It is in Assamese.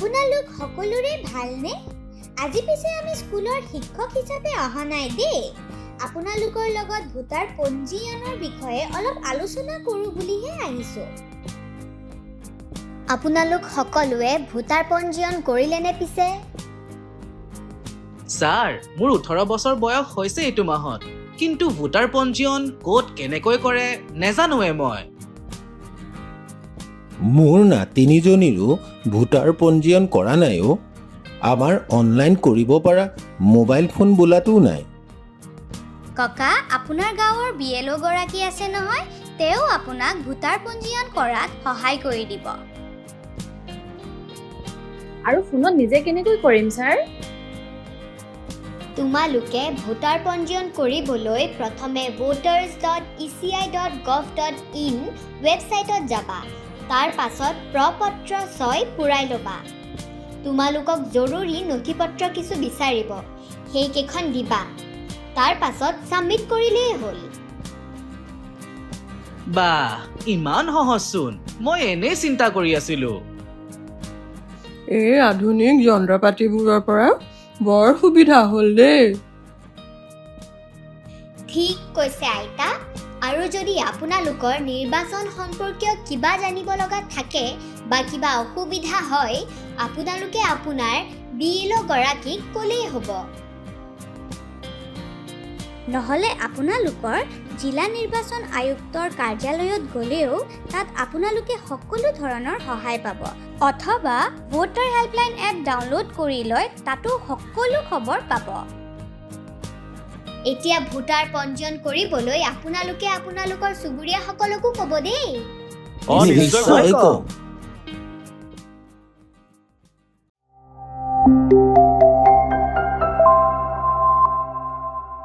আপোনালোক সকলোৰে ভালনে? আজি পিছে আমি স্কুলৰ শিক্ষক হিচাপে অহা নাই দেই। আপোনালোকৰ লগত ভোটাৰ পঞ্জীয়নৰ বিষয়ে অলপ আলোচনা কৰোঁ বুলিহে আহিছোঁ। আপোনালোক সকলোৱে ভোটাৰ পঞ্জীয়ন কৰিলেনে পিছে? ছাৰ, মোৰ 18 বছৰ বয়স হৈছে এইটো মাহত, কিন্তু ভোটাৰ পঞ্জীয়ন ক'ত কেনেকৈ কৰে নেজানোৱে মই। মোৰ নাতিনীজনীৰো ভোটাৰ পঞ্জীয়ন কৰা নাইও। আমাৰ অনলাইন কৰিব পৰা মোবাইল ফোন বোলাটোও নাই। ককা, আপোনাৰ গাঁৱৰ BLO গৰাকী আছে নহয়, তেওঁ আপোনাক ভোটাৰ পঞ্জীয়ন কৰাত সহায় কৰি দিব। আৰু ফোনত নিজে কেনেকৈ কৰিম ছাৰ? তোমালোকে ভোটাৰ পঞ্জীয়ন কৰিবলৈ প্ৰথমে voters.eci.gov.in ৱেবছাইটত যাবা। তাৰ পাছত প্ৰপত্ৰ 6 পূৰাই ল'বা। তোমালোকক জৰুৰী নথিপত্ৰ কিছু বিচাৰিব, সেইকেইখন দিবা। তাৰ পাছত ছাবমিট কৰিলেই হ'ল। বাহ, ইমান সহজচোন। মই এনেই চিন্তা কৰি আছিলোঁ। এই আধুনিক যন্ত্ৰপাতিবোৰৰ পৰা বৰ সুবিধা হ'ল দেই। ঠিক কৈছে আইতা। আৰু যদি আপোনালোকৰ নিৰ্বাচন সম্পৰ্কীয় কিবা জানিব লগা থাকে বা কিবা অসুবিধা হয়, আপোনালোকে আপোনাৰ BLO গৰাকীক ক'লেই হ'ব। নহ'লে আপোনালোকৰ জিলা নিৰ্বাচন আয়ুক্তৰ কাৰ্যালয়ত গ'লেও তাত আপোনালোকে সকলো ধৰণৰ সহায় পাব। অথবা ভোটাৰ হেল্পলাইন এপ ডাউনলোড কৰি লৈ তাতো সকলো খবৰ পাব। এতিয়া ভোটাৰ পঞ্জীয়ন কৰিবলৈ আপোনালোকে আপোনালোকৰ চুবুৰীয়াসকলকো ক'ব দেই। নিশ্চয় ক'ম।